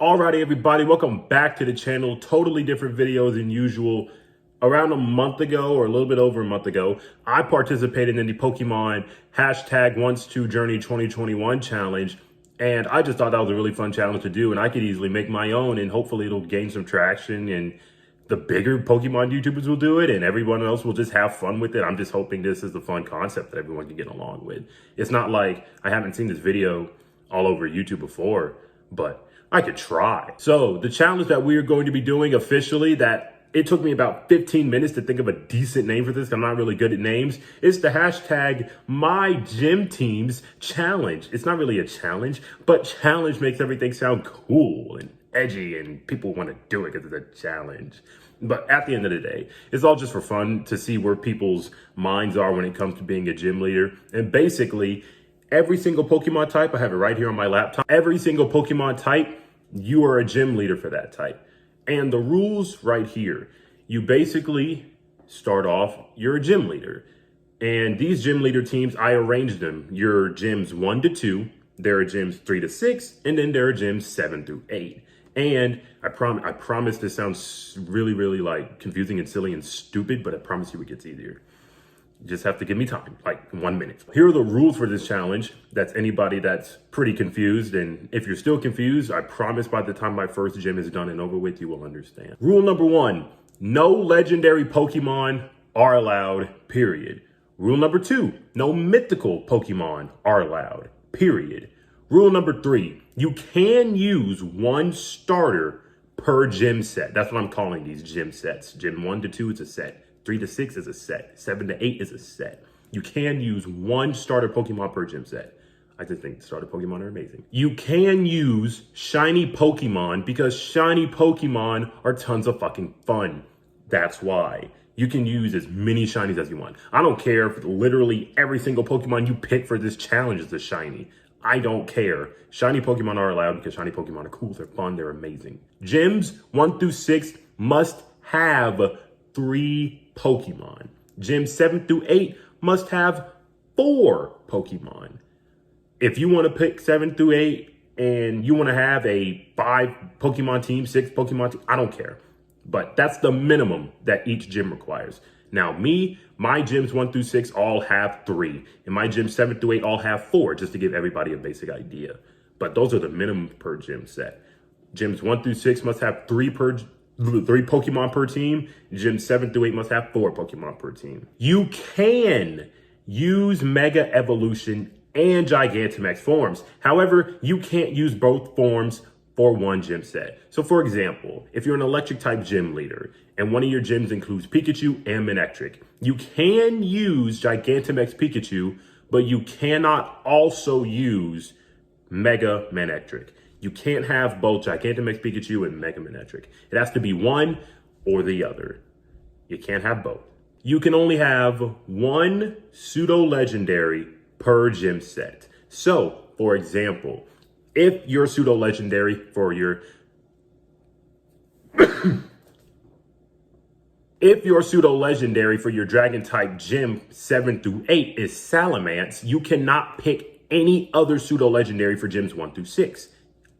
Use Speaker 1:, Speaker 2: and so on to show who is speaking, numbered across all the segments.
Speaker 1: Alrighty, everybody, welcome back to the channel. Totally different video than usual. Around a month ago, or a little bit over a month ago, I participated in the Pokemon #Wants2Journey 2021 challenge, and I just thought that was a really fun challenge to do, and I could easily make my own, and hopefully it'll gain some traction, and the bigger Pokemon YouTubers will do it, and everyone else will just have fun with it. I'm just hoping this is a fun concept that everyone can get along with. It's not like I haven't seen this video all over YouTube before, but I could try. So the challenge that we are going to be doing officially, that it took me about 15 minutes to think of a decent name for this. I'm not really good at names. It's the #MyGymTeams challenge. It's not really a challenge, but challenge makes everything sound cool and edgy and people want to do it because it's a challenge. But at the end of the day, it's all just for fun to see where people's minds are when it comes to being a gym leader. And basically, every single Pokemon type, I have it right here on my laptop. Every single Pokemon type, you are a gym leader for that type. And the rules right here, you basically start off, you're a gym leader. And these gym leader teams, I arranged them. Your gyms 1 to 2, there are gyms 3 to 6, and then there are gyms 7 through 8. And I promise this sounds really, really like confusing and silly and stupid, but I promise you it gets easier. You just have to give me time, like 1 minute. Here are the rules for this challenge. That's anybody that's pretty confused. And if you're still confused, I promise by the time my first gym is done and over with, you will understand. Rule number 1, no legendary Pokemon are allowed, period. Rule number 2, no mythical Pokemon are allowed, period. Rule number 3, you can use one starter per gym set. That's what I'm calling these gym sets. Gym 1 to 2 is a set. 3 to 6 is a set. 7 to 8 is a set. You can use one starter Pokemon per gym set. I just think starter Pokemon are amazing. You can use shiny Pokemon because shiny Pokemon are tons of fucking fun. That's why. You can use as many shinies as you want. I don't care if literally every single Pokemon you pick for this challenge is a shiny. I don't care. Shiny Pokemon are allowed because shiny Pokemon are cool, they're fun, they're amazing. Gyms 1 through 6 must have 3 Pokemon. Gyms 7 through 8 must have 4 Pokemon. If you want to pick 7 through 8 and you want to have a 5 Pokemon team, 6 Pokemon team, I don't care. But that's the minimum that each gym requires. Now my gyms 1 through 6 all have 3. And my gyms 7 through 8 all have 4, just to give everybody a basic idea. But those are the minimum per gym set. Gyms 1 through 6 must have 3 Pokemon per team. Gyms 7 through 8 must have 4 Pokemon per team. You can use Mega Evolution and Gigantamax forms. However, you can't use both forms for one gym set. So for example, if you're an electric type gym leader and one of your gyms includes Pikachu and Manectric, you can use Gigantamax Pikachu, but you cannot also use Mega Manectric. You can't have both Gigantamax Pikachu and Mega Manectric. It has to be one or the other. You can't have both. You can only have one pseudo legendary per gym set. So, for example, if your pseudo legendary for your dragon type gym 7 through 8 is Salamence, you cannot pick any other pseudo legendary for gyms 1 through 6.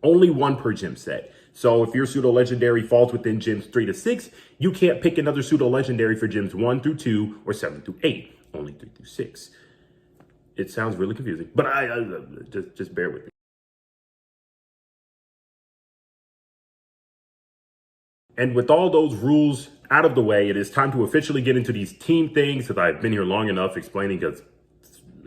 Speaker 1: Only one per gym set. So if your pseudo legendary falls within gyms 3 to 6, you can't pick another pseudo legendary for gyms 1 through 2 or 7 through 8. Only 3 through 6. It sounds really confusing, but just bear with me. And with all those rules out of the way, it is time to officially get into these team things, because I've been here long enough explaining, because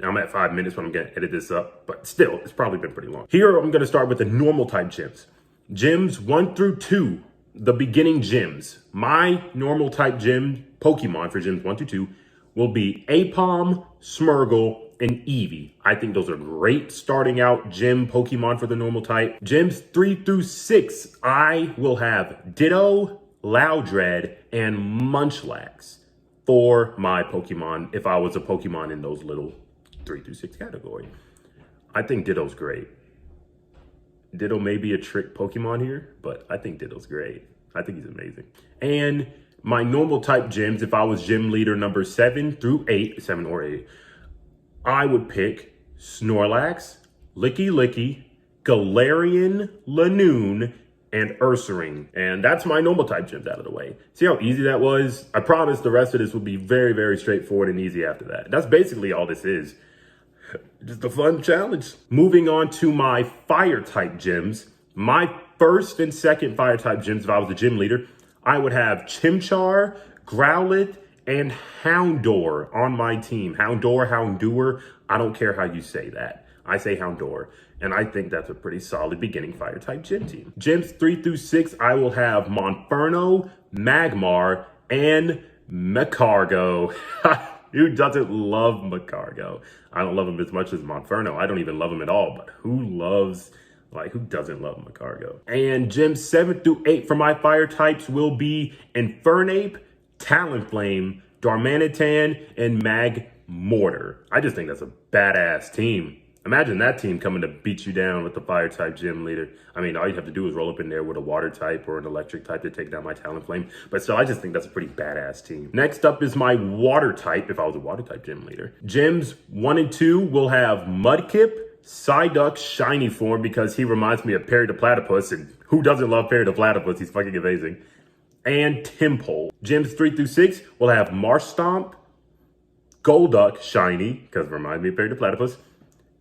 Speaker 1: I'm at 5 minutes when I'm going to edit this up, but still, it's probably been pretty long. Here, I'm going to start with the normal type gyms. Gyms 1 through 2, the beginning gyms. My normal type gym Pokemon for gyms 1 through 2 will be Apom, Smeargle, and Eevee. I think those are great starting out gym Pokemon for the normal type. Gyms 3 through 6, I will have Ditto, Loudred, and Munchlax for my Pokemon if I was a Pokemon in those little 3 through 6 category. I think Ditto's great. Ditto may be a trick Pokemon here, but I think Ditto's great. I think he's amazing. And my normal type gyms, if I was gym leader number 7 through 8, 7 or 8, I would pick Snorlax, Licky Licky, Galarian, Lanoon, and Ursaring. And that's my normal type gyms out of the way. See how easy that was? I promise the rest of this will be very, very straightforward and easy after that. That's basically all this is. Just a fun challenge. Moving on to my fire type gyms. My first and second fire type gyms, if I was the gym leader, I would have Chimchar, Growlithe, and Houndour on my team. Houndour, Houndour, I don't care how you say that. I say Houndour, and I think that's a pretty solid beginning fire type gym team. Gyms 3 through 6, I will have Monferno, Magmar, and Magcargo. Who doesn't love Magcargo? I don't love him as much as Monferno. I don't even love him at all, but who doesn't love Magcargo? And gyms 7 through 8 for my fire types will be Infernape, Talonflame, Darmanitan, and Magmortar. I just think that's a badass team. Imagine that team coming to beat you down with the fire type gym leader. I mean, all you have to do is roll up in there with a water type or an electric type to take down my Talonflame. But still, I just think that's a pretty badass team. Next up is my water type, if I was a water type gym leader. Gyms 1 and 2 will have Mudkip, Psyduck shiny form because he reminds me of Perry the Platypus, and who doesn't love Perry the Platypus? He's fucking amazing. And Timpole. Gyms 3 through 6 will have Marshtomp, Golduck shiny because it reminds me of Perry the Platypus,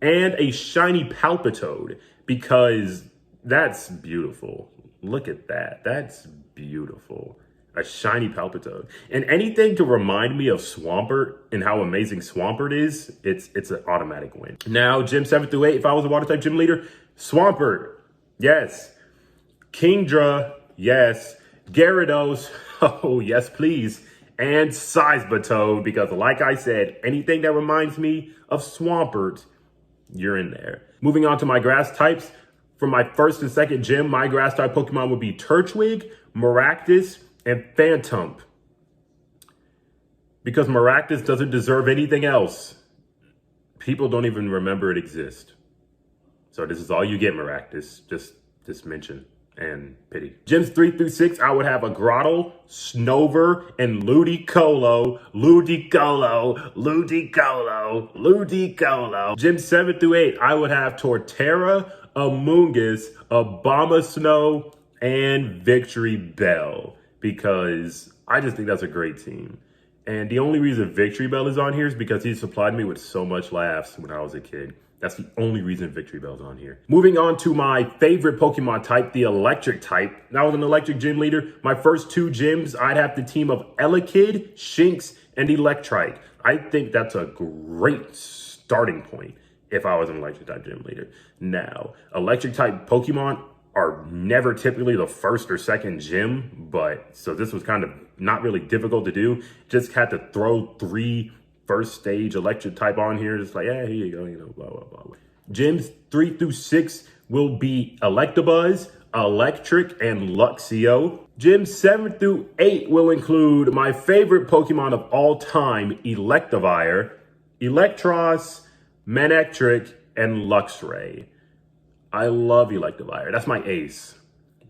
Speaker 1: and a shiny Palpitoad because that's beautiful. Look at that. That's beautiful. A shiny Palpitoad. And anything to remind me of Swampert and how amazing Swampert is, it's an automatic win. Now, Gym 7 through 8, if I was a water type gym leader, Swampert, yes. Kingdra, yes. Gyarados, oh yes please. And Seismitoad, because like I said, anything that reminds me of Swampert, you're in there. Moving on to my grass types. For my first and second gym, my grass type Pokemon would be Turtwig, Maractus, and Phantump. Because Maractus doesn't deserve anything else. People don't even remember it exists. So this is all you get, Maractus. Just mention and pity. Gyms 3 through 6, I would have a Grottle, Snover, and Ludicolo. Gyms 7 through 8, I would have Torterra, Amoonguss, Abomasnow, and Victory Bell. Because I just think that's a great team. And the only reason Victory Bell is on here is because he supplied me with so much laughs when I was a kid. That's the only reason Victory Bell's on here. Moving on to my favorite Pokemon type, the electric type. Now with an electric gym leader, my first 2 gyms, I'd have the team of Elekid, Shinx, and Electrike. I think that's a great starting point if I was an electric type gym leader. Now, electric type Pokemon are never typically the first or second gym, so this was kind of not really difficult to do. Just had to throw 3 first stage electric type on here. Just like, yeah, here you go, blah, blah, blah. Gyms 3 through 6 will be Electabuzz, Electric, and Luxio. Gyms 7 through 8 will include my favorite Pokemon of all time, Electivire, Electros, Manectric, and Luxray. I love Electivire. That's my ace.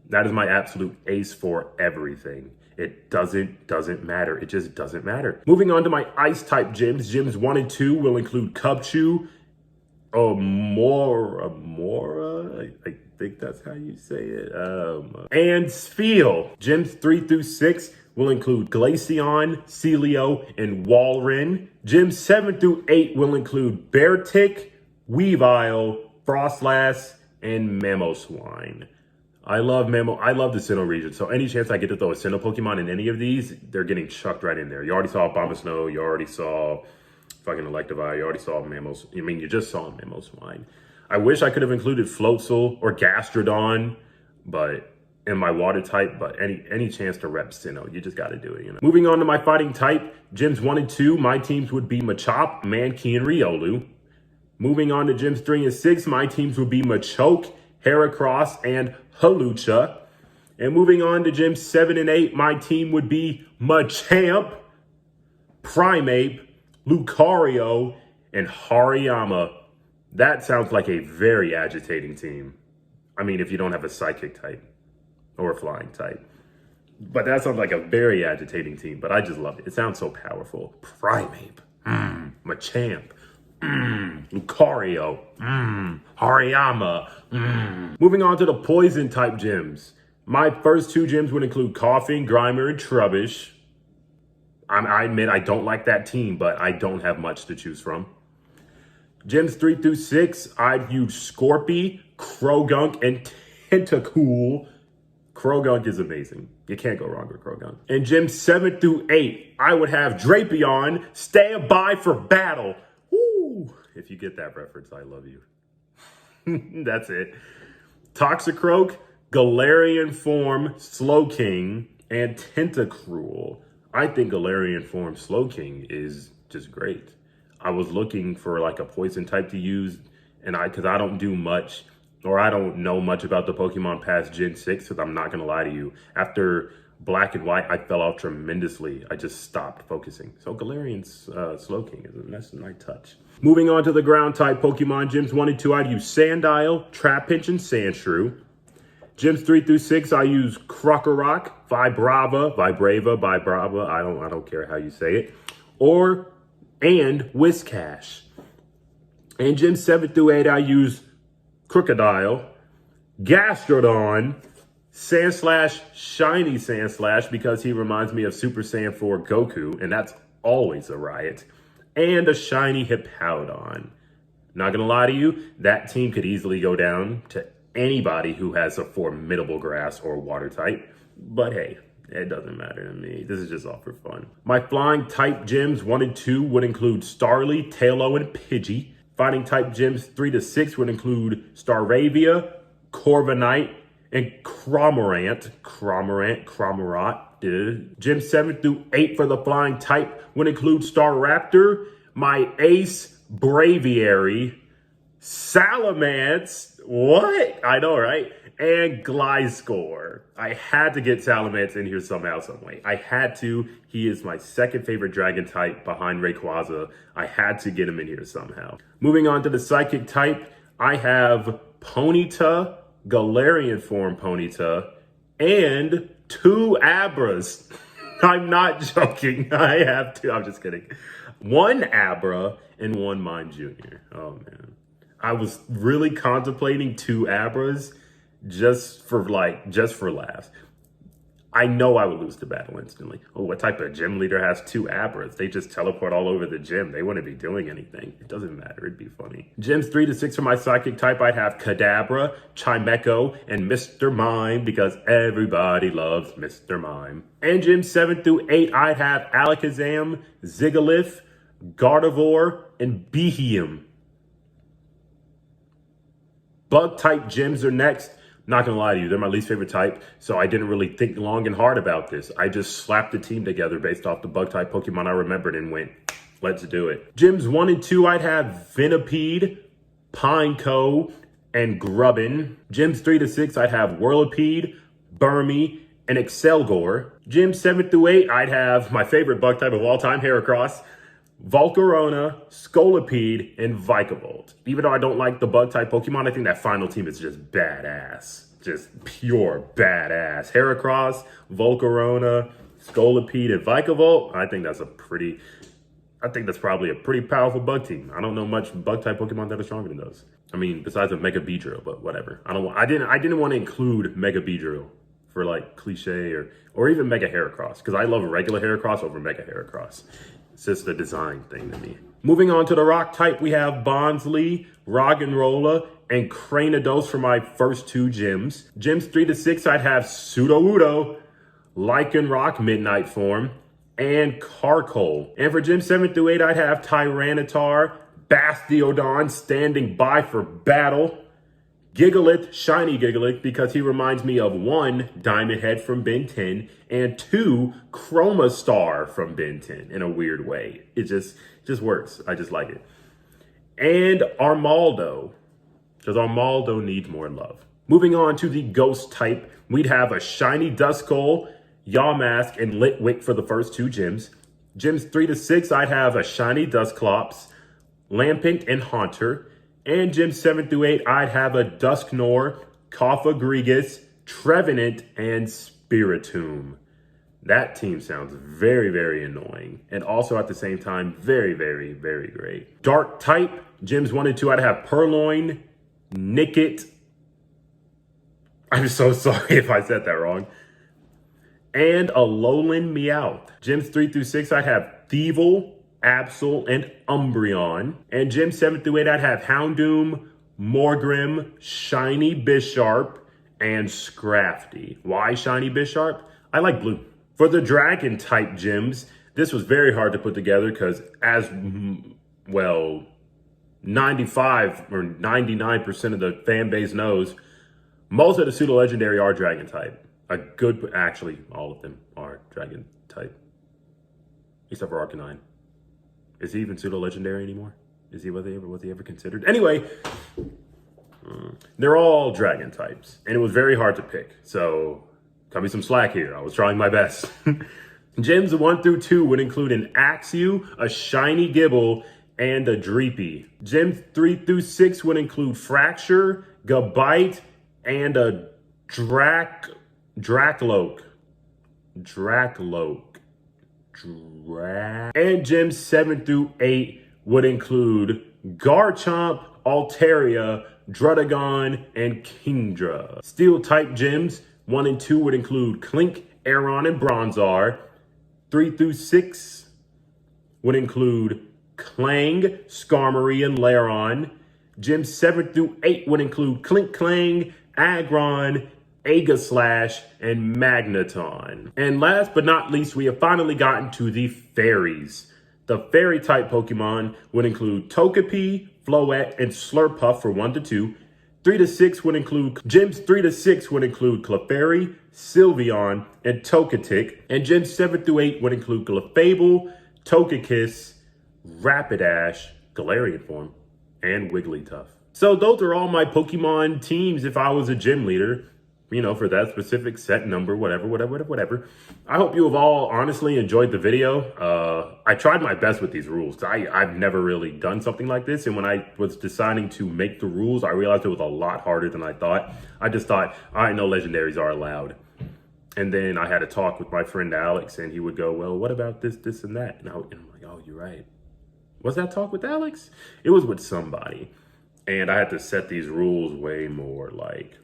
Speaker 1: That is my absolute ace for everything. It doesn't matter. It just doesn't matter. Moving on to my ice type gyms. Gyms 1 and 2 will include Cubchoo, Amora, I think that's how you say it, and Spheal. Gyms 3 through 6 will include Glaceon, Celio, and Walrein. Gyms 7 through 8 will include Beartic, Weavile, Frostlass, and Mamoswine. I love the Sinnoh region, so any chance I get to throw a Sinnoh Pokemon in any of these, they're getting chucked right in there. You already saw Abomasnow, you already saw fucking Electivire, you already saw you just saw Mamoswine. I wish I could have included Floatzel or Gastrodon, but in my water type, but any chance to rep Sinnoh, you just gotta do it, Moving on to my fighting type, gyms 1 and 2, my teams would be Machop, Mankey, and Riolu. Moving on to gyms 3 and 6, my teams would be Machoke, Heracross, and Hawlucha. And moving on to gyms 7 and 8, my team would be Machamp, Primeape, Lucario, and Hariyama. That sounds like a very agitating team. I mean, if you don't have a psychic type or a flying type. But that sounds like a very agitating team, but I just love it. It sounds so powerful. Primeape, Machamp, Lucario, Hariyama, Moving on to the poison type gyms. My first two gyms would include Coughing, Grimer, and Trubbish. I admit I don't like that team, but I don't have much to choose from. Gyms 3 through 6, I'd use Scorpy, Krogunk, and Tentacool. Krogunk is amazing. You can't go wrong with Krogunk. And gyms 7 through 8, I would have Drapion, Stand By for Battle. Woo! If you get that reference, I love you. That's it. Toxicroak, Galarian Form, Slowking, and Tentacruel. I think Galarian Form Slowking is just great. I was looking for like a poison type to use, and because I don't do much, or I don't know much about the Pokemon past Gen 6, because I'm not going to lie to you. After Black and White, I fell off tremendously. I just stopped focusing. So Galarian's Slowking is a nice touch. Moving on to the ground type Pokemon, gyms 1 and 2, I'd use Sandile, Trapinch, and Sandshrew. Gyms 3 through 6, I use Krokorok, Vibrava, I don't care how you say it, and Whiscash. And gyms 7 through 8, I use Crocodile, Gastrodon, Sandslash, Shiny Sandslash, because he reminds me of Super Saiyan 4 Goku, and that's always a riot, and a Shiny Hippowdon. Not gonna lie to you, that team could easily go down to anybody who has a formidable grass or water type, but hey, it doesn't matter to me. This is just all for fun. My flying type gyms 1 and 2 would include Starly, Tailo, and Pidgey. Fighting type gyms 3 to 6 would include Staravia, Corviknight, and Cramorant. Gyms 7 through 8 for the flying type would include Staraptor, my ace Braviary, Salamence, what? I know, right? And Gliscor. I had to get Salamence in here somehow, some way. I had to. He is my second favorite dragon type behind Rayquaza. I had to get him in here somehow. Moving on to the psychic type, I have Ponyta, Galarian Form Ponyta, and 2 Abras. I'm not joking. I have 2. I'm just kidding. 1 Abra and 1 Mime Jr. Oh, man. I was really contemplating 2 Abras just for laughs. I know I would lose the battle instantly. Oh, what type of gym leader has 2 Abras? They just teleport all over the gym. They wouldn't be doing anything. It doesn't matter. It'd be funny. Gyms 3 to 6 for my psychic type, I'd have Kadabra, Chimecho, and Mr. Mime, because everybody loves Mr. Mime. And gyms 7 through 8, I'd have Alakazam, Zigalith, Gardevoir, and Beheeyem. Bug type gyms are next. Not gonna lie to you, they're my least favorite type, so I didn't really think long and hard about this. I just slapped the team together based off the bug type Pokemon I remembered and went, let's do it. Gyms 1 and 2, I'd have Venipede, Pineco, and Grubbin. Gyms 3 to 6, I'd have Whirlipede, Burmy, and Excelgor. Gyms 7 through 8, I'd have my favorite bug type of all time, Heracross, Volcarona, Scolipede, and Vikavolt. Even though I don't like the bug type Pokemon, I think that final team is just badass. Just pure badass. Heracross, Volcarona, Scolipede, and Vikavolt. I think that's probably a pretty powerful bug team. I don't know much bug type Pokemon that are stronger than those. I mean, besides a Mega Beedrill, but whatever. I didn't want to include Mega Beedrill for like cliche or even Mega Heracross, because I love regular Heracross over Mega Heracross. It's just a design thing to me. Moving on to the rock type, we have Bonsly, Roggenrola, and Cranidos for my first 2 gyms. Gyms 3 to 6, I'd have Sudowoodo, Lycanroc Midnight Form, and Carkol. And for gyms 7 through 8, I'd have Tyranitar, Bastiodon, Standing By for Battle, Gigalith, Shiny Gigalith, because he reminds me of 1, Diamond Head from Ben 10, and 2, Chroma Star from Ben 10 in a weird way. It just works. I just like it. And Armaldo, because Armaldo needs more love. Moving on to the ghost type, we'd have a Shiny Duskull, Yawmask, and Litwick for the first 2 gyms. Gyms 3 to 6, I'd have a Shiny Dusclops, Lampent, and Haunter. And gyms 7 through 8, I'd have a Dusknoir, Cofagrigus, Trevenant, and Spiritomb. That team sounds very, very annoying. And also at the same time, very, very, very great. Dark type, gyms 1 and 2, I'd have Purloin, Nickit. I'm so sorry if I said that wrong. And a Alolan Meowth. Gyms 3 through 6, I'd have Thievul, Absol, and Umbreon. And gyms 7 through 8, I'd have Houndoom, Morgrim, Shiny Bisharp, and Scrafty. Why Shiny Bisharp? I like blue. For the Dragon type gyms, this was very hard to put together because as, well, 95 or 99% of the fan base knows, most of the pseudo legendary are Dragon type. Actually, all of them are Dragon type. Except for Arcanine. Is he even pseudo legendary anymore? Was he ever considered? Anyway, they're all Dragon types. And it was very hard to pick. So, cut me some slack here. I was trying my best. Gyms 1 through 2 would include an Axew, a Shiny Gibble, and a Dreepy. Gyms 3 through 6 would include Fracture, Gabite, and a Dracloak. And gyms 7 through 8 would include Garchomp, Altaria, Druddigon, and Kingdra. Steel type gyms 1 and 2 would include Clink, Aeron, and Bronzor. 3 through 6 would include Clang, Skarmory, and Lairon. Gyms 7 through 8 would include Clink Clang, Aggron, Aegislash, and Magneton. And last but not least, we have finally gotten to the fairies. The fairy type Pokemon would include Togepi, Floette, and Slurpuff for 1 to 2. 3 to 6 would include gyms 3 to 6 would include Clefairy, Sylveon, and Togetic. And gyms 7 through 8 would include Clefable, Togekiss, Rapidash, Galarian form, and Wigglytuff. So those are all my Pokemon teams if I was a gym leader, you know, for that specific set number, whatever. I hope you have all honestly enjoyed the video. I tried my best with these rules. I've never really done something like this. And when I was deciding to make the rules, I realized it was a lot harder than I thought. I just thought, I know legendaries are allowed. And then I had a talk with my friend Alex and he would go, well, what about this, and that? And I'm like, oh, you're right. Was that talk with Alex? It was with somebody. And I had to set these rules way more like,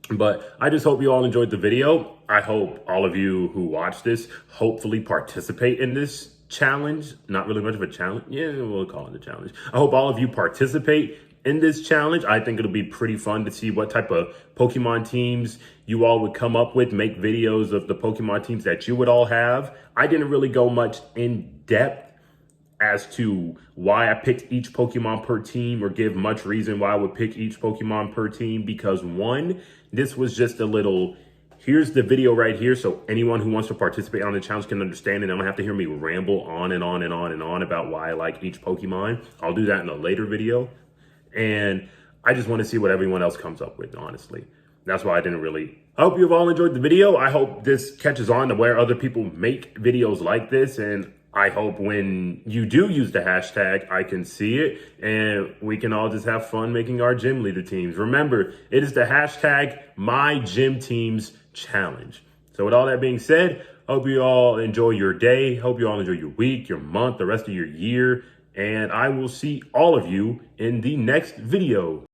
Speaker 1: But I just hope you all enjoyed the video. I hope all of you who watch this hopefully participate in this challenge. Not really much of a challenge. Yeah, we'll call it a challenge. I hope all of you participate in this challenge. I think it'll be pretty fun to see what type of Pokemon teams you all would come up with. Make videos of the Pokemon teams that you would all have. I didn't really go much in depth as to why I picked each Pokemon per team or give much reason why I would pick each Pokemon per team because one, this was just a little, here's the video right here so anyone who wants to participate on the challenge can understand it. They don't have to hear me ramble on and on and on and on about why I like each Pokemon. I'll do that in a later video. And I just want to see what everyone else comes up with, honestly. That's why I didn't really. I hope you've all enjoyed the video. I hope this catches on to where other people make videos like this. And I hope when you do use the hashtag, I can see it and we can all just have fun making our gym leader teams. Remember, it is the hashtag MyGymTeamsChallenge. So with all that being said, hope you all enjoy your day. Hope you all enjoy your week, your month, the rest of your year. And I will see all of you in the next video.